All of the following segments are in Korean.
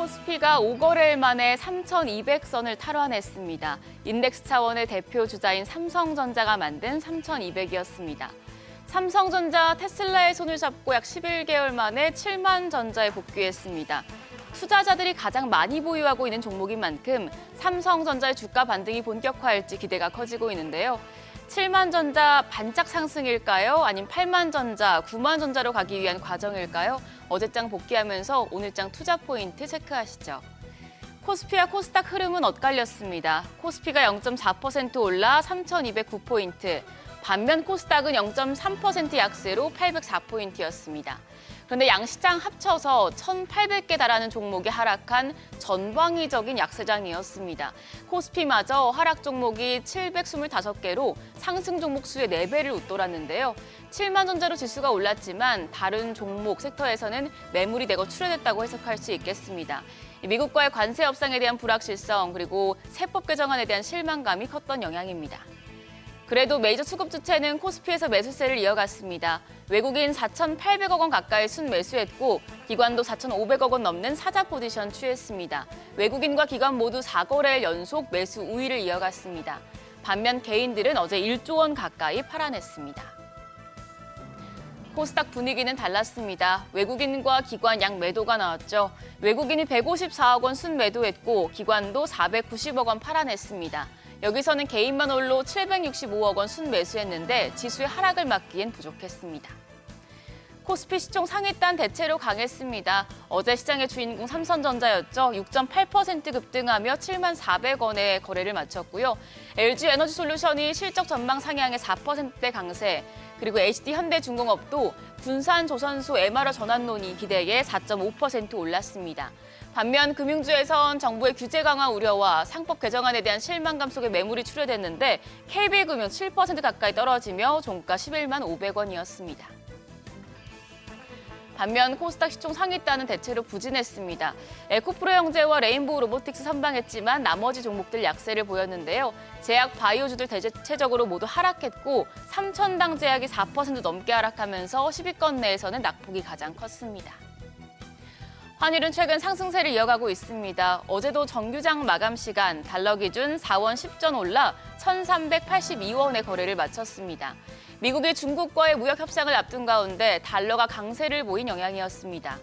코스피가 5거래일 만에 3,200선을 탈환했습니다. 인덱스 차원의 대표 주자인 삼성전자가 만든 3,200이었습니다. 삼성전자 테슬라의 손을 잡고 약 11개월 만에 7만 전자에 복귀했습니다. 투자자들이 가장 많이 보유하고 있는 종목인 만큼 삼성전자의 주가 반등이 본격화할지 기대가 커지고 있는데요. 7만 전자 반짝 상승일까요? 아니면 8만 전자, 9만 전자로 가기 위한 과정일까요? 어제장 복귀하면서 오늘장 투자 포인트 체크하시죠. 코스피와 코스닥 흐름은 엇갈렸습니다. 코스피가 0.4% 올라 3,209포인트, 반면 코스닥은 0.3% 약세로 804포인트였습니다. 그런데 양시장 합쳐서 1,800개 달하는 종목이 하락한 전방위적인 약세장이었습니다. 코스피마저 하락 종목이 725개로 상승 종목 수의 4배를 웃돌았는데요. 7만 전자로 지수가 올랐지만 다른 종목 섹터에서는 매물이 내거 출회됐다고 해석할 수 있겠습니다. 미국과의 관세 협상에 대한 불확실성 그리고 세법 개정안에 대한 실망감이 컸던 영향입니다. 그래도 메이저 수급 주체는 코스피에서 매수세를 이어갔습니다. 외국인 4,800억 원 가까이 순매수했고 기관도 4,500억 원 넘는 사자 포지션 취했습니다. 외국인과 기관 모두 4거래일 연속 매수 우위를 이어갔습니다. 반면 개인들은 어제 1조 원 가까이 팔아냈습니다. 코스닥 분위기는 달랐습니다. 외국인과 기관 양 매도가 나왔죠. 외국인이 154억 원 순매도했고 기관도 490억 원 팔아냈습니다. 여기서는 개인만 홀로 765억 원 순매수했는데 지수의 하락을 막기엔 부족했습니다. 코스피 시총 상위단 대체로 강했습니다. 어제 시장의 주인공 삼성전자였죠. 6.8% 급등하며 7만 400원에 거래를 마쳤고요. LG에너지솔루션이 실적 전망 상향의 4%대 강세, 그리고 HD현대중공업도 군산조선소 MRO 전환론이 기대에 4.5% 올랐습니다. 반면 금융주에선 정부의 규제 강화 우려와 상법 개정안에 대한 실망감 속에 매물이 출회됐는데 KB금융 7% 가까이 떨어지며 종가 11만 500원이었습니다. 반면 코스닥 시총 상위단은 대체로 부진했습니다. 에코프로 형제와 레인보우 로보틱스 선방했지만 나머지 종목들 약세를 보였는데요. 제약 바이오주들 대체적으로 모두 하락했고 삼천당 제약이 4% 넘게 하락하면서 10위권 내에서는 낙폭이 가장 컸습니다. 환율은 최근 상승세를 이어가고 있습니다. 어제도 정규장 마감 시간 달러 기준 4원 10전 올라 1,382원의 거래를 마쳤습니다. 미국이 중국과의 무역 협상을 앞둔 가운데 달러가 강세를 보인 영향이었습니다.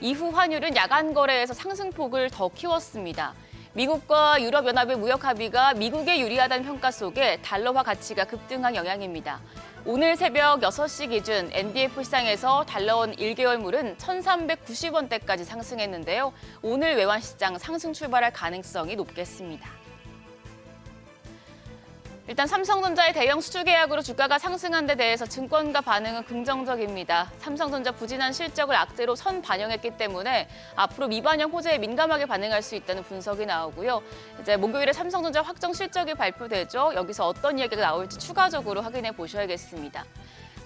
이후 환율은 야간 거래에서 상승폭을 더 키웠습니다. 미국과 유럽연합의 무역 합의가 미국에 유리하다는 평가 속에 달러화 가치가 급등한 영향입니다. 오늘 새벽 6시 기준 NDF 시장에서 달러원 1개월물은 1,390원대까지 상승했는데요. 오늘 외환시장 상승 출발할 가능성이 높겠습니다. 일단 삼성전자의 대형 수주 계약으로 주가가 상승한 데 대해서 증권가 반응은 긍정적입니다. 삼성전자 부진한 실적을 악재로 선반영했기 때문에 앞으로 미반영 호재에 민감하게 반응할 수 있다는 분석이 나오고요. 이제 목요일에 삼성전자 확정 실적이 발표되죠. 여기서 어떤 이야기가 나올지 추가적으로 확인해 보셔야겠습니다.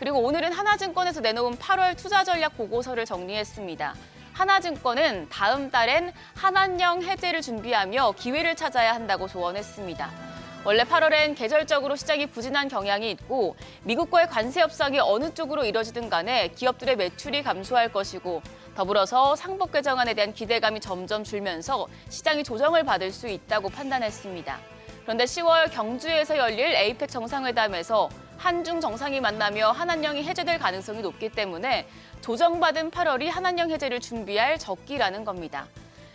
그리고 오늘은 하나증권에서 내놓은 8월 투자 전략 보고서를 정리했습니다. 하나증권은 다음 달엔 한한령 해제를 준비하며 기회를 찾아야 한다고 조언했습니다. 원래 8월엔 계절적으로 시장이 부진한 경향이 있고 미국과의 관세 협상이 어느 쪽으로 이뤄지든 간에 기업들의 매출이 감소할 것이고 더불어서 상법 개정안에 대한 기대감이 점점 줄면서 시장이 조정을 받을 수 있다고 판단했습니다. 그런데 10월 경주에서 열릴 에이펙 정상회담에서 한중 정상이 만나며 한한령이 해제될 가능성이 높기 때문에 조정받은 8월이 한한령 해제를 준비할 적기라는 겁니다.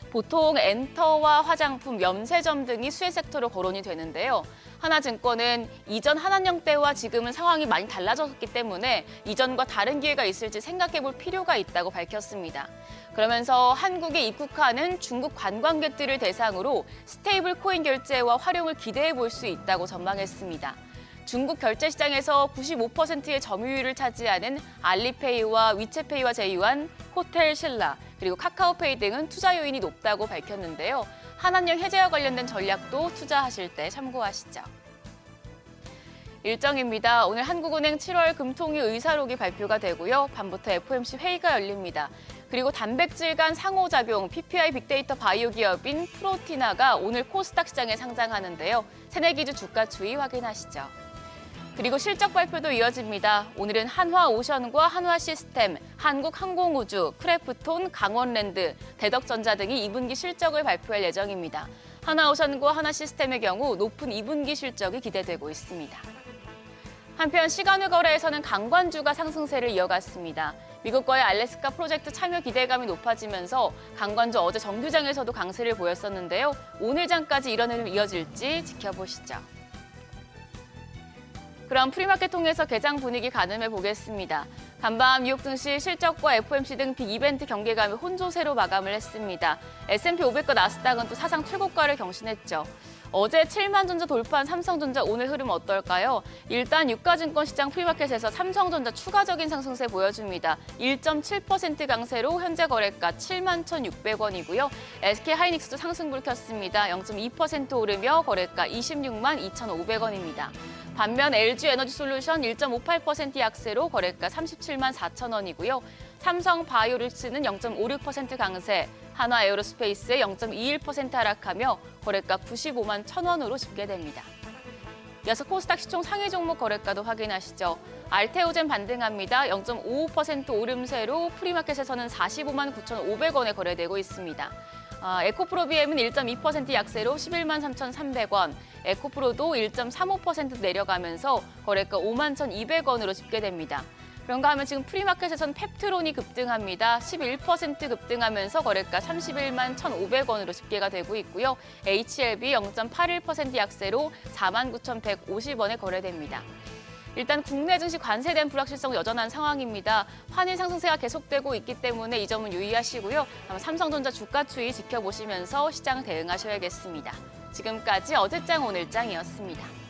보통 엔터와 화장품, 염세점 등이 수혜 섹터로 거론이 되는데요. 하나증권은 이전 한한령 때와 지금은 상황이 많이 달라졌기 때문에 이전과 다른 기회가 있을지 생각해 볼 필요가 있다고 밝혔습니다. 그러면서 한국에 입국하는 중국 관광객들을 대상으로 스테이블 코인 결제와 활용을 기대해 볼 수 있다고 전망했습니다. 중국 결제 시장에서 95%의 점유율을 차지하는 알리페이와 위챗페이와 제휴한 호텔 신라, 그리고 카카오페이 등은 투자 요인이 높다고 밝혔는데요. 한한령 해제와 관련된 전략도 투자하실 때 참고하시죠. 일정입니다. 오늘 한국은행 7월 금통위 의사록이 발표가 되고요. 밤부터 FOMC 회의가 열립니다. 그리고 단백질 간 상호작용, PPI 빅데이터 바이오 기업인 프로티나가 오늘 코스닥 시장에 상장하는데요. 새내기주 주가 추이 확인하시죠. 그리고 실적 발표도 이어집니다. 오늘은 한화오션과 한화시스템, 한국항공우주, 크래프톤, 강원랜드, 대덕전자 등이 2분기 실적을 발표할 예정입니다. 한화오션과 한화시스템의 경우 높은 2분기 실적이 기대되고 있습니다. 한편 시간외 거래에서는 강관주가 상승세를 이어갔습니다. 미국과의 알래스카 프로젝트 참여 기대감이 높아지면서 강관주 어제 정규장에서도 강세를 보였었는데요. 오늘 장까지 이런 흐름이 이어질지 지켜보시죠. 그럼 프리마켓 통해서 개장 분위기 가늠해 보겠습니다. 간밤 뉴욕 증시 실적과 FOMC 등 빅이벤트 경계감이 혼조세로 마감을 했습니다. S&P 500과 나스닥은 또 사상 최고가를 경신했죠. 어제 7만 전자 돌파한 삼성전자 오늘 흐름 어떨까요? 일단 유가증권 시장 프리마켓에서 삼성전자 추가적인 상승세 보여줍니다. 1.7% 강세로 현재 거래가 7만 1,600원이고요. SK하이닉스도 상승불 켰습니다. 0.2% 오르며 거래가 26만 2,500원입니다. 반면 LG에너지솔루션 1.58% 약세로 거래가 37만 4천 원이고요. 삼성바이오로직스는 0.56% 강세, 한화에어로스페이스에 0.21% 하락하며 거래가 95만 1,000원으로 집계됩니다. 이어서 코스닥 시총 상위 종목 거래가도 확인하시죠. 알테오젠 반등합니다. 0.55% 오름세로 프리마켓에서는 45만 9,500원에 거래되고 있습니다. 에코프로비엠은 1.2% 약세로 11만 3,300원, 에코프로도 1.35% 내려가면서 거래가 5만 1,200원으로 집계됩니다. 그런가 하면 지금 프리마켓에선 펩트론이 급등합니다. 11% 급등하면서 거래가 31만 1,500원으로 집계가 되고 있고요. HLB 0.81% 약세로 4만 9,150원에 거래됩니다. 일단 국내 증시 관세된 불확실성 여전한 상황입니다. 환일 상승세가 계속되고 있기 때문에 이 점은 유의하시고요. 삼성전자 주가 추이 지켜보시면서 시장 대응하셔야겠습니다. 지금까지 어제장 오늘장이었습니다.